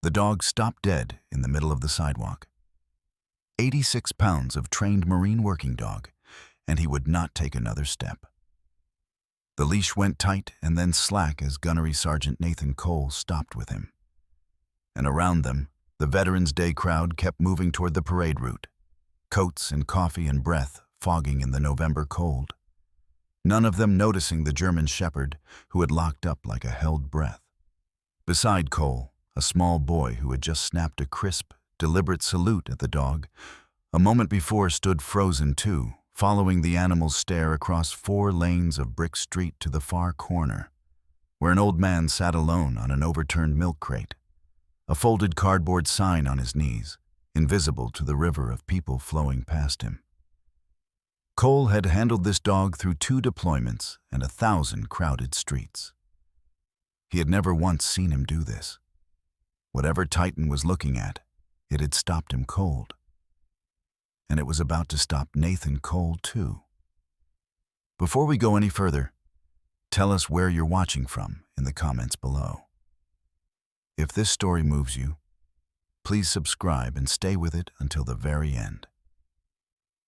The dog stopped dead in the middle of the sidewalk. 86 pounds of trained Marine working dog, and he would not take another step. The leash went tight and then slack as Gunnery Sergeant Nathan Cole stopped with him. And around them, the Veterans Day crowd kept moving toward the parade route, coats and coffee and breath fogging in the November cold. None of them noticing the German shepherd who had locked up like a held breath. Beside Cole, a small boy who had just snapped a crisp, deliberate salute at the dog, a moment before stood frozen too, following the animal's stare across 4 lanes of brick street to the far corner, where an old man sat alone on an overturned milk crate, a folded cardboard sign on his knees, invisible to the river of people flowing past him. Cole had handled this dog through 2 deployments and 1,000 crowded streets. He had never once seen him do this. Whatever Titan was looking at, it had stopped him cold. And it was about to stop Nathan Cole too. Before we go any further, tell us where you're watching from in the comments below. If this story moves you, please subscribe and stay with it until the very end.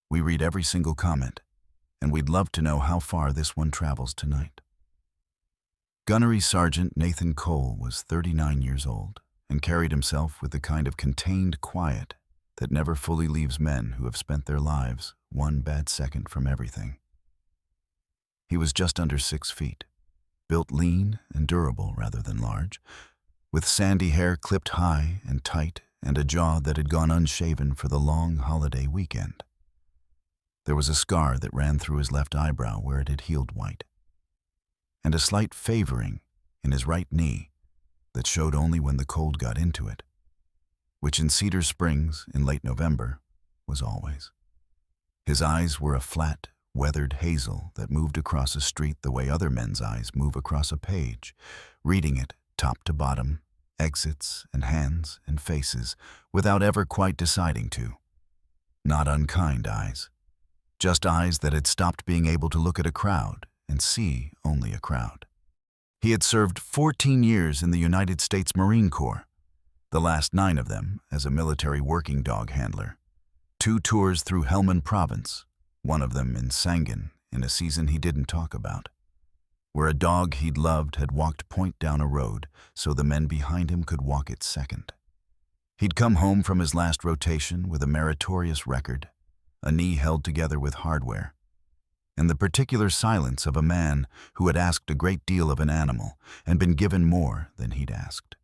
We read every single comment, and we'd love to know how far this one travels tonight. Gunnery Sergeant Nathan Cole was 39 years old and carried himself with the kind of contained quiet that never fully leaves men who have spent their lives 1 bad second from everything. He was just under 6 feet, built lean and durable rather than large, with sandy hair clipped high and tight and a jaw that had gone unshaven for the long holiday weekend. There was a scar that ran through his left eyebrow where it had healed white, and a slight favoring in his right knee that showed only when the cold got into it, which in Cedar Springs in late November was always. His eyes were a flat, weathered hazel that moved across a street the way other men's eyes move across a page, reading it top to bottom, exits and hands and faces, without ever quite deciding to. Not unkind eyes. Just eyes that had stopped being able to look at a crowd and see only a crowd. He had served 14 years in the United States Marine Corps, the last 9 of them as a military working dog handler. 2 tours through Helmand Province, one of them in Sangin in a season he didn't talk about, where a dog he'd loved had walked point down a road so the men behind him could walk it second. He'd come home from his last rotation with a meritorious record, a knee held together with hardware, and the particular silence of a man who had asked a great deal of an animal and been given more than he'd asked.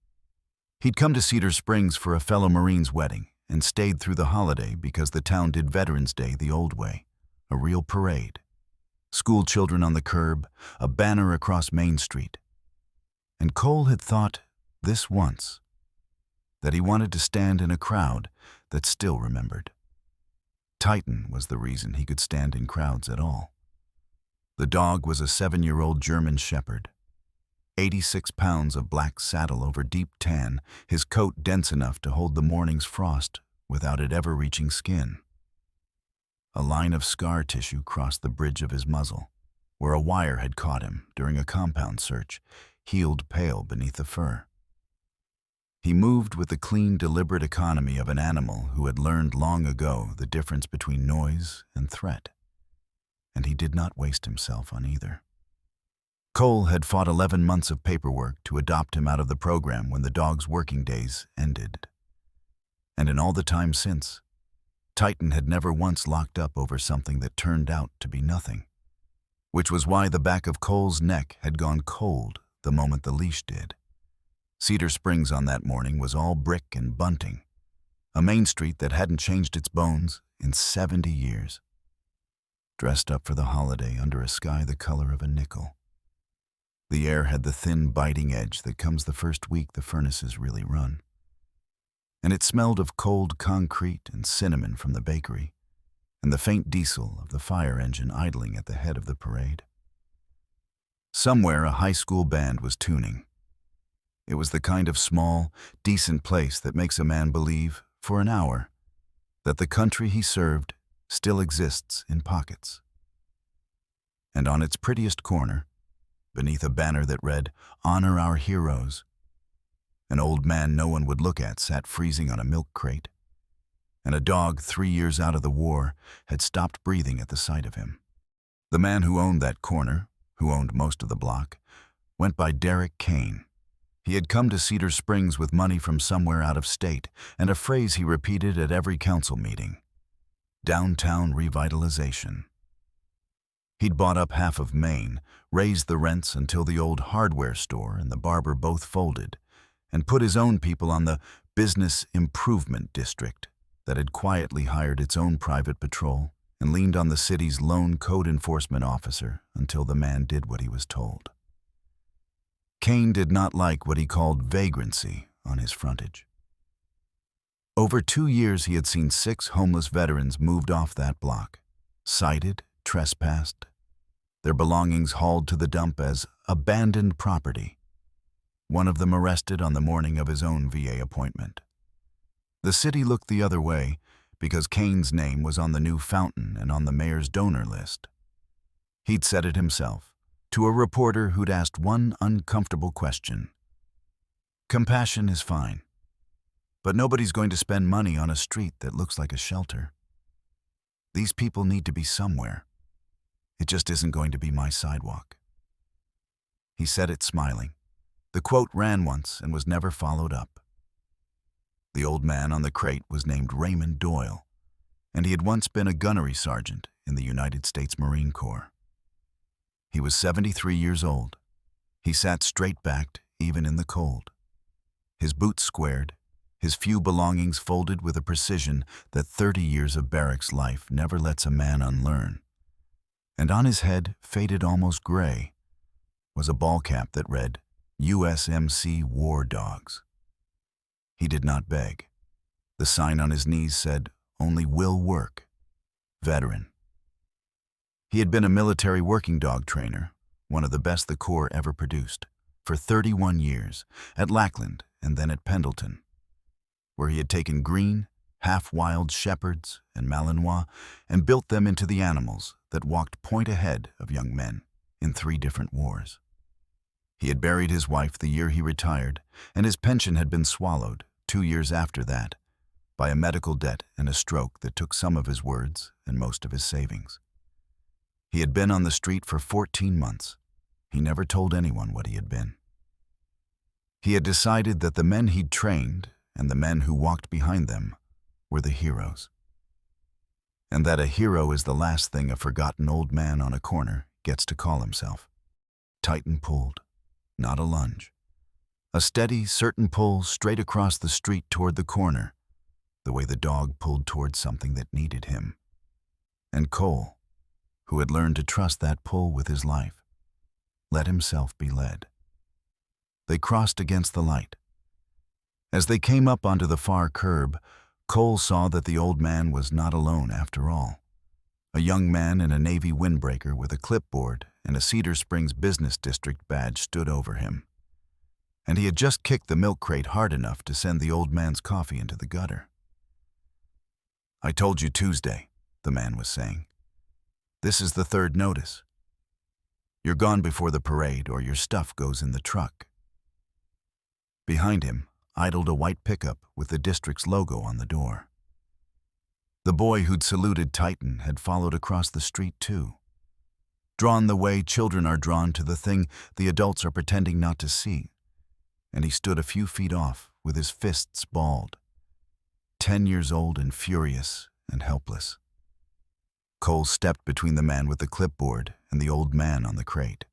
He'd come to Cedar Springs for a fellow Marine's wedding and stayed through the holiday because the town did Veterans Day the old way, a real parade. School children on the curb, a banner across Main Street. And Cole had thought this once, that he wanted to stand in a crowd that still remembered. Titan was the reason he could stand in crowds at all. The dog was a 7-year-old German shepherd. 86 pounds of black saddle over deep tan, his coat dense enough to hold the morning's frost without it ever reaching skin. A line of scar tissue crossed the bridge of his muzzle, where a wire had caught him during a compound search, healed pale beneath the fur. He moved with the clean, deliberate economy of an animal who had learned long ago the difference between noise and threat, and he did not waste himself on either. Cole had fought 11 months of paperwork to adopt him out of the program when the dog's working days ended. And in all the time since, Titan had never once locked up over something that turned out to be nothing, which was why the back of Cole's neck had gone cold the moment the leash did. Cedar Springs on that morning was all brick and bunting, a main street that hadn't changed its bones in 70 years. Dressed up for the holiday under a sky the color of a nickel. The air had the thin, biting edge that comes the first week the furnaces really run. And it smelled of cold concrete and cinnamon from the bakery, and the faint diesel of the fire engine idling at the head of the parade. Somewhere a high school band was tuning. It was the kind of small, decent place that makes a man believe, for an hour, that the country he served still exists in pockets. And on its prettiest corner, beneath a banner that read, "Honor Our Heroes," An old man no one would look at sat freezing on a milk crate. And a dog 3 years out of the war had stopped breathing at the sight of him. The man who owned that corner, who owned most of the block, went by Derek Kane. He had come to Cedar Springs with money from somewhere out of state, and a phrase he repeated at every council meeting: downtown revitalization. He'd bought up half of Maine, raised the rents until the old hardware store and the barber both folded, and put his own people on the business improvement district that had quietly hired its own private patrol and leaned on the city's lone code enforcement officer until the man did what he was told. Kane did not like what he called vagrancy on his frontage. Over 2 years he had seen 6 homeless veterans moved off that block, cited, trespassed, their belongings hauled to the dump as abandoned property. One of them arrested on the morning of his own VA appointment. The city looked the other way because Kane's name was on the new fountain and on the mayor's donor list. He'd said it himself, to a reporter who'd asked one uncomfortable question. Compassion is fine, but nobody's going to spend money on a street that looks like a shelter. These people need to be somewhere. It just isn't going to be my sidewalk. He said it smiling. The quote ran once and was never followed up. The old man on the crate was named Raymond Doyle, and he had once been a gunnery sergeant in the United States Marine Corps. He was 73 years old. He sat straight-backed, even in the cold. His boots squared, his few belongings folded with a precision that 30 years of barracks life never lets a man unlearn. And on his head, faded almost gray, was a ball cap that read, USMC War Dogs. He did not beg. The sign on his knees said, only will work. Veteran. He had been a military working dog trainer, one of the best the Corps ever produced, for 31 years, at Lackland and then at Pendleton, where he had taken green, half-wild shepherds and Malinois and built them into the animals that walked point ahead of young men in 3 different wars. He had buried his wife the year he retired, and his pension had been swallowed 2 years after that by a medical debt and a stroke that took some of his words and most of his savings. He had been on the street for 14 months. He never told anyone what he had been. He had decided that the men he'd trained and the men who walked behind them were the heroes, and that a hero is the last thing a forgotten old man on a corner gets to call himself. Titan pulled. Not a lunge. A steady, certain pull straight across the street toward the corner, the way the dog pulled toward something that needed him. And Cole, who had learned to trust that pull with his life, let himself be led. They crossed against the light. As they came up onto the far curb, Cole saw that the old man was not alone after all. A young man in a Navy windbreaker with a clipboard and a Cedar Springs Business District badge stood over him. And he had just kicked the milk crate hard enough to send the old man's coffee into the gutter. I told you Tuesday, the man was saying. This is the 3rd notice. You're gone before the parade or your stuff goes in the truck. Behind him idled a white pickup with the district's logo on the door. The boy who'd saluted Titan had followed across the street too, drawn the way children are drawn to the thing the adults are pretending not to see, and he stood a few feet off with his fists balled, 10 years old and furious and helpless. Cole stepped between the man with the clipboard and the old man on the crate.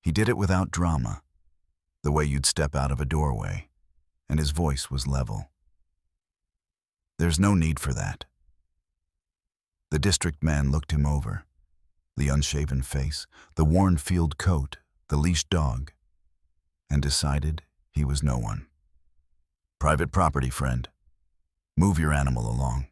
He did it without drama, the way you'd step out of a doorway, and his voice was level. There's no need for that. The district man looked him over, the unshaven face, the worn field coat, the leashed dog, and decided he was no one. Private property, friend. Move your animal along.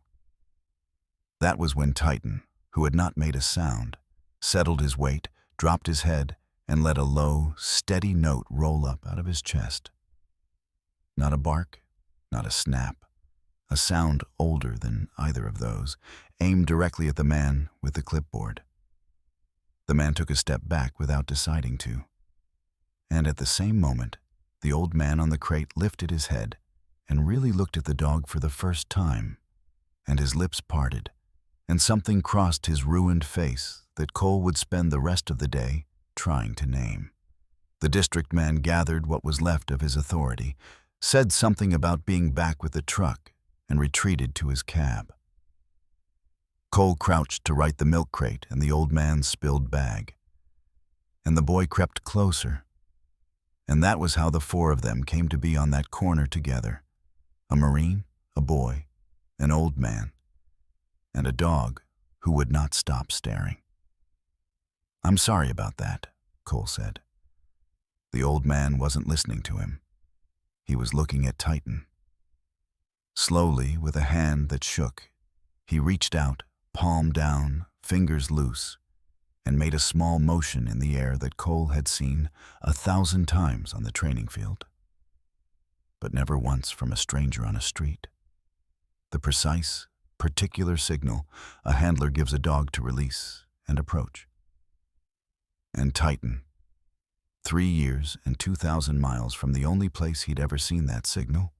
That was when Titan, who had not made a sound, settled his weight, dropped his head, and let a low, steady note roll up out of his chest. Not a bark, not a snap. A sound older than either of those, aimed directly at the man with the clipboard. The man took a step back without deciding to. And at the same moment, The old man on the crate lifted his head and really looked at the dog for the first time, and his lips parted, and something crossed his ruined face that Cole would spend the rest of the day trying to name. The district man gathered what was left of his authority, said something about being back with the truck, and retreated to his cab. Cole crouched to right the milk crate and the old man's spilled bag, and the boy crept closer. And that was how the four of them came to be on that corner together: a Marine, a boy, an old man, and a dog who would not stop staring. "I'm sorry about that," Cole said. The old man wasn't listening to him. He was looking at Titan. Slowly, with a hand that shook, he reached out, palm down, fingers loose, and made a small motion in the air that Cole had seen 1,000 times on the training field, but never once from a stranger on a street. The precise, particular signal a handler gives a dog to release and approach. And Titan, 3 years and 2,000 miles from the only place he'd ever seen that signal,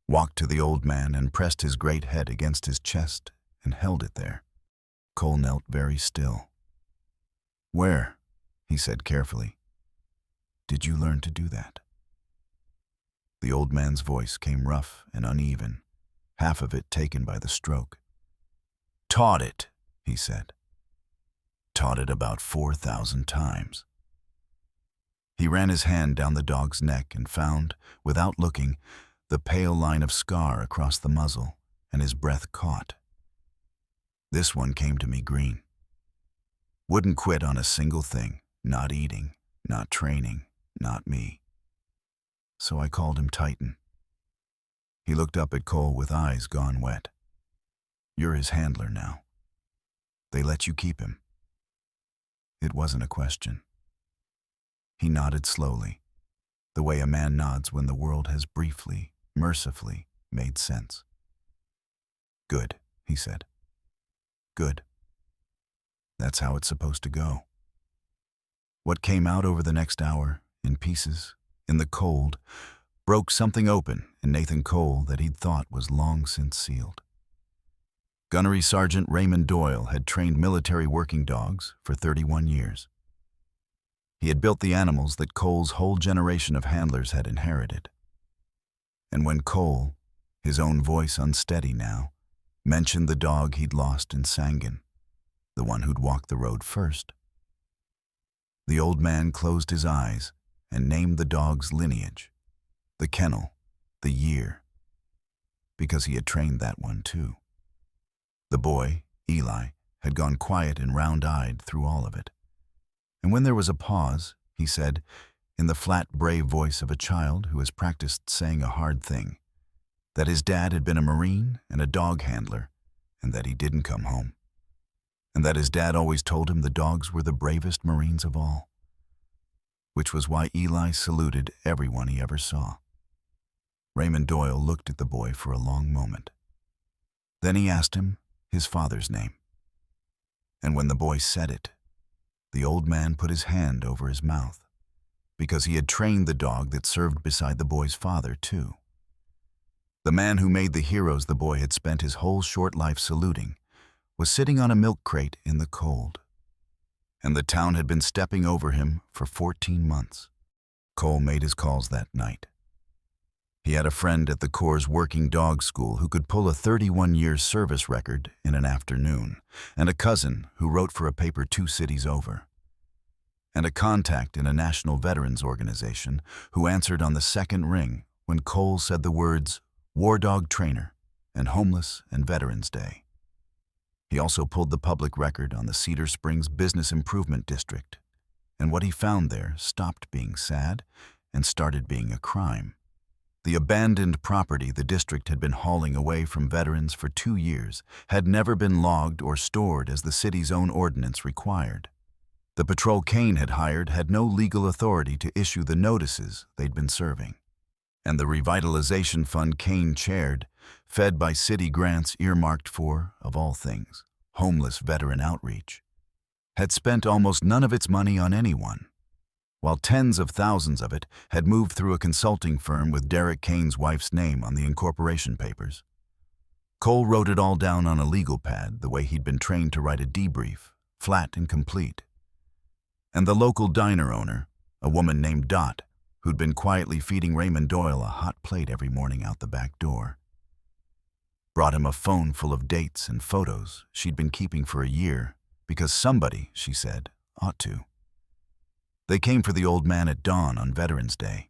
walked to the old man and pressed his great head against his chest and held it there. Cole knelt very still. "Where," he said carefully, "did you learn to do that?" The old man's voice came rough and uneven, half of it taken by the stroke. "Taught it," he said. "Taught it about 4,000 times. He ran his hand down the dog's neck and found, without looking, the pale line of scar across the muzzle, and his breath caught. "This one came to me green. Wouldn't quit on a single thing, not eating, not training, not me. So I called him Titan." He looked up at Cole with eyes gone wet. "You're his handler now. They let you keep him." It wasn't a question. He nodded slowly, the way a man nods when the world has briefly, mercifully made sense. "Good," he said. "Good. That's how it's supposed to go." What came out over the next hour, in pieces, in the cold, broke something open in Nathan Cole that he'd thought was long since sealed. Gunnery Sergeant Raymond Doyle had trained military working dogs for 31 years. He had built the animals that Cole's whole generation of handlers had inherited. And when Cole, his own voice unsteady now, mentioned the dog he'd lost in Sangan, the one who'd walked the road first, the old man closed his eyes and named the dog's lineage, the kennel, the year, because he had trained that one too. The boy, Eli, had gone quiet and round-eyed through all of it. And when there was a pause, he said, in the flat, brave voice of a child who has practiced saying a hard thing, that his dad had been a Marine and a dog handler, and that he didn't come home. And that his dad always told him the dogs were the bravest Marines of all. Which was why Eli saluted everyone he ever saw. Raymond Doyle looked at the boy for a long moment. Then he asked him his father's name. And when the boy said it, the old man put his hand over his mouth, because he had trained the dog that served beside the boy's father, too. The man who made the heroes the boy had spent his whole short life saluting was sitting on a milk crate in the cold. And the town had been stepping over him for 14 months. Cole made his calls that night. He had a friend at the Corps' working dog school who could pull a 31-year service record in an afternoon, and a cousin who wrote for a paper 2 cities over, and a contact in a national veterans organization who answered on the second ring when Cole said the words War Dog Trainer and Homeless and Veterans Day. He also pulled the public record on the Cedar Springs Business Improvement District, and what he found there stopped being sad and started being a crime. The abandoned property the district had been hauling away from veterans for 2 years had never been logged or stored as the city's own ordinance required. The patrol Kane had hired had no legal authority to issue the notices they'd been serving. And the revitalization fund Kane chaired, fed by city grants earmarked for, of all things, homeless veteran outreach, had spent almost none of its money on anyone, while tens of thousands of it had moved through a consulting firm with Derek Kane's wife's name on the incorporation papers. Cole wrote it all down on a legal pad the way he'd been trained to write a debrief, flat and complete. And the local diner owner, a woman named Dot, who'd been quietly feeding Raymond Doyle a hot plate every morning out the back door, brought him a phone full of dates and photos she'd been keeping for a year because somebody, she said, ought to. They came for the old man at dawn on Veterans Day.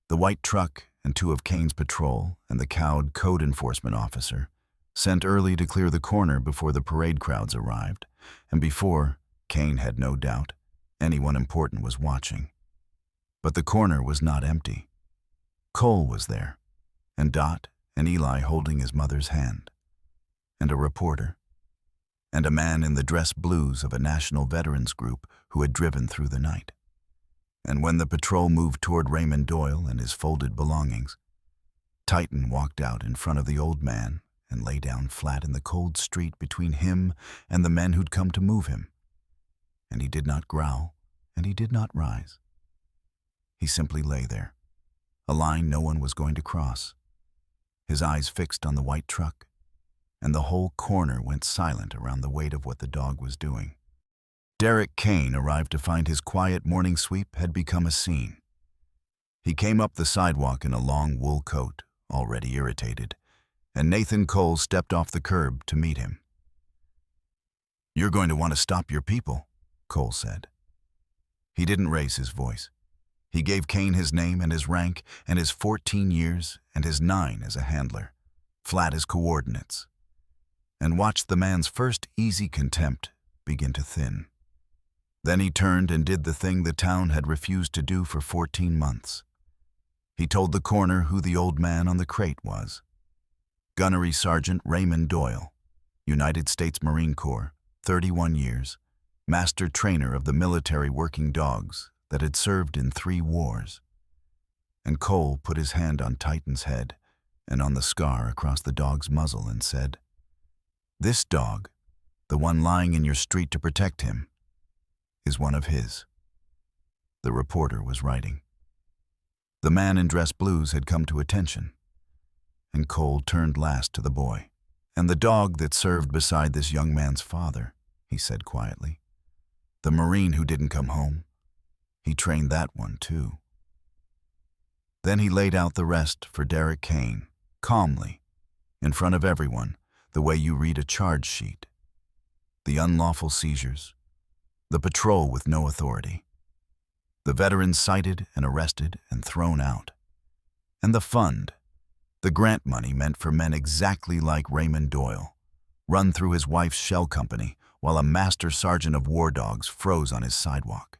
The white truck and two of Kane's patrol and the cowed code enforcement officer, sent early to clear the corner before the parade crowds arrived, and before, Kane had no doubt, anyone important was watching. But the corner was not empty. Cole was there, and Dot and Eli holding his mother's hand, and a reporter, and a man in the dress blues of a national veterans group who had driven through the night. And when the patrol moved toward Raymond Doyle and his folded belongings, Titan walked out in front of the old man and lay down flat in the cold street between him and the men who'd come to move him. And he did not growl, and he did not rise. He simply lay there, a line no one was going to cross, his eyes fixed on the white truck, and the whole corner went silent around the weight of what the dog was doing. Derek Kane arrived to find his quiet morning sweep had become a scene. He came up the sidewalk in a long wool coat, already irritated, and Nathan Cole stepped off the curb to meet him. "You're going to want to stop your people," Cole said. He didn't raise his voice. He gave Kane his name and his rank and his 14 years and his 9 as a handler, flat as coordinates, and watched the man's first easy contempt begin to thin. Then he turned and did the thing the town had refused to do for 14 months. He told the corner who the old man on the crate was. Gunnery Sergeant Raymond Doyle, United States Marine Corps, 31 years, master trainer of the military working dogs that had served in 3 wars. And Cole put his hand on Titan's head and on the scar across the dog's muzzle and said, "This dog, the one lying in your street to protect him, is one of his." The reporter was writing. The man in dress blues had come to attention, and Cole turned last to the boy. "And the dog that served beside this young man's father," he said quietly. "The Marine who didn't come home. He trained that one too." Then he laid out the rest for Derek Kane, calmly, in front of everyone, the way you read a charge sheet. The unlawful seizures, the patrol with no authority, the veterans cited and arrested and thrown out, and the fund, the grant money meant for men exactly like Raymond Doyle, run through his wife's shell company while a master sergeant of war dogs froze on his sidewalk.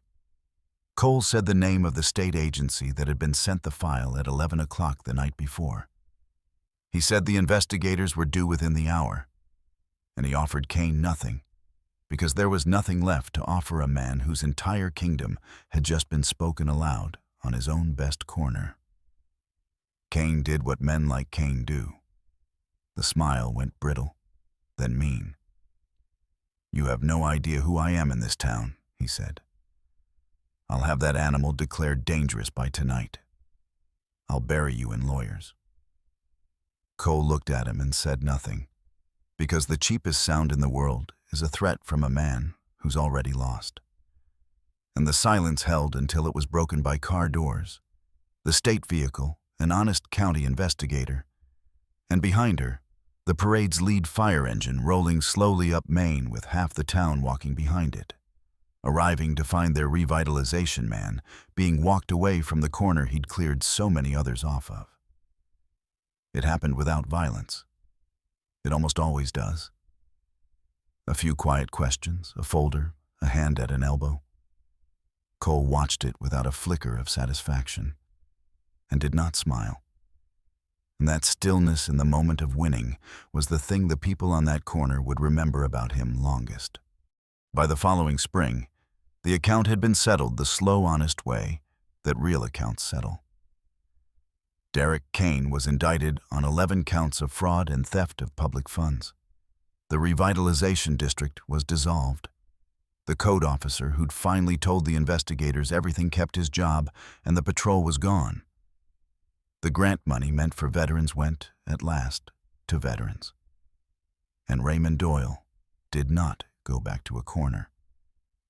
Cole said the name of the state agency that had been sent the file at 11 o'clock the night before. He said the investigators were due within the hour, and he offered Kane nothing, because there was nothing left to offer a man whose entire kingdom had just been spoken aloud on his own best corner. Kane did what men like Kane do. The smile went brittle, then mean. "You have no idea who I am in this town," he said. "I'll have that animal declared dangerous by tonight. I'll bury you in lawyers." Cole looked at him and said nothing, because the cheapest sound in the world is a threat from a man who's already lost. And the silence held until it was broken by car doors, the state vehicle, an honest county investigator, and behind her, the parade's lead fire engine rolling slowly up Main with half the town walking behind it, arriving to find their revitalization man being walked away from the corner he'd cleared so many others off of. It happened without violence. It almost always does. A few quiet questions, a folder, a hand at an elbow. Cole watched it without a flicker of satisfaction, and did not smile. And that stillness in the moment of winning was the thing the people on that corner would remember about him longest. By the following spring, the account had been settled the slow, honest way that real accounts settle. Derek Kane was indicted on 11 counts of fraud and theft of public funds. The revitalization district was dissolved. The code officer who'd finally told the investigators everything kept his job and the patrol was gone. The grant money meant for veterans went, at last, to veterans. And Raymond Doyle did not go back to a corner.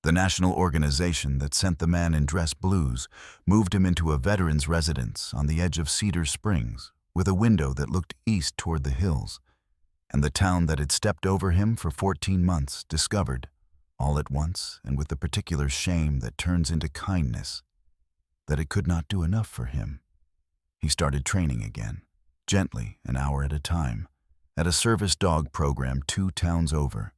The national organization that sent the man in dress blues moved him into a veterans' residence on the edge of Cedar Springs with a window that looked east toward the hills, and the town that had stepped over him for 14 months discovered, all at once and with the particular shame that turns into kindness, that it could not do enough for him. He started training again, gently, an hour at a time, at a service dog program 2 towns over,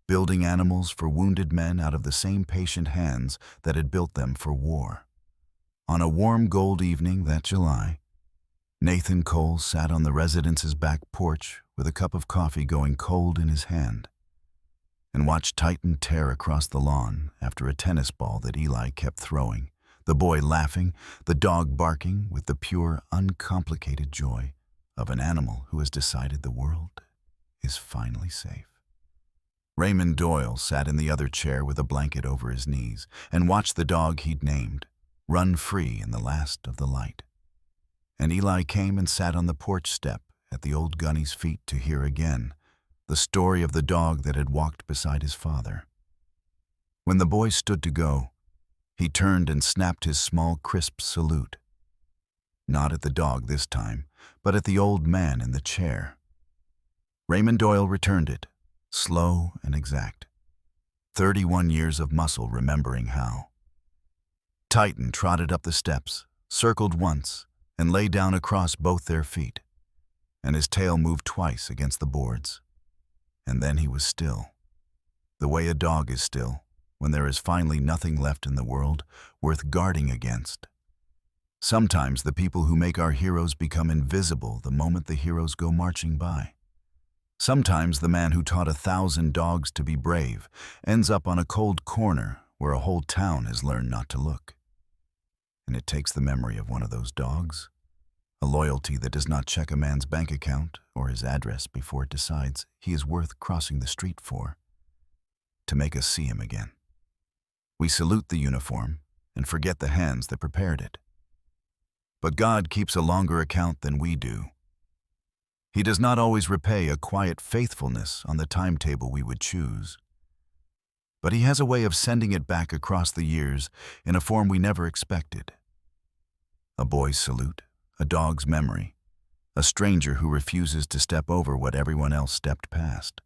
building animals for wounded men out of the same patient hands that had built them for war. On a warm gold evening that July, Nathan Cole sat on the residence's back porch with a cup of coffee going cold in his hand, and watched Titan tear across the lawn after a tennis ball that Eli kept throwing, the boy laughing, the dog barking with the pure, uncomplicated joy of an animal who has decided the world is finally safe. Raymond Doyle sat in the other chair with a blanket over his knees and watched the dog he'd named run free in the last of the light. And Eli came and sat on the porch step at the old gunny's feet to hear again the story of the dog that had walked beside his father. When the boy stood to go, he turned and snapped his small, crisp salute. Not at the dog this time, but at the old man in the chair. Raymond Doyle returned it, slow and exact. 31 years of muscle remembering how. Titan trotted up the steps, circled once, and lay down across both their feet, and his tail moved twice against the boards. And then he was still, the way a dog is still when there is finally nothing left in the world worth guarding against. Sometimes the people who make our heroes become invisible the moment the heroes go marching by. Sometimes the man who taught 1,000 dogs to be brave ends up on a cold corner where a whole town has learned not to look. And it takes the memory of one of those dogs, a loyalty that does not check a man's bank account or his address before it decides he is worth crossing the street for, to make us see him again. We salute the uniform and forget the hands that prepared it. But God keeps a longer account than we do. He does not always repay a quiet faithfulness on the timetable we would choose. But he has a way of sending it back across the years in a form we never expected. A boy's salute, a dog's memory, a stranger who refuses to step over what everyone else stepped past.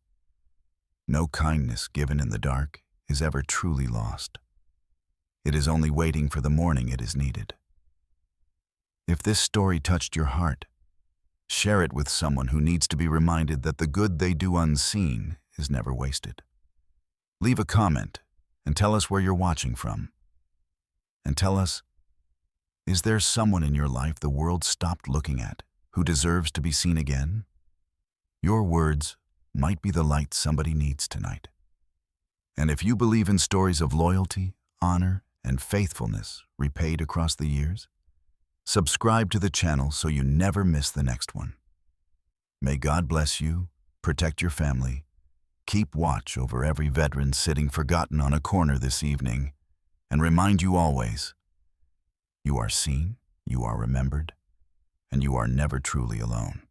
No kindness given in the dark is ever truly lost. It is only waiting for the morning it is needed. If this story touched your heart, share it with someone who needs to be reminded that the good they do unseen is never wasted. Leave a comment and tell us where you're watching from. And tell us, is there someone in your life the world stopped looking at who deserves to be seen again? Your words might be the light somebody needs tonight. And if you believe in stories of loyalty, honor, and faithfulness repaid across the years, subscribe to the channel so you never miss the next one. May God bless you, protect your family, keep watch over every veteran sitting forgotten on a corner this evening, and remind you always, you are seen, you are remembered, and you are never truly alone.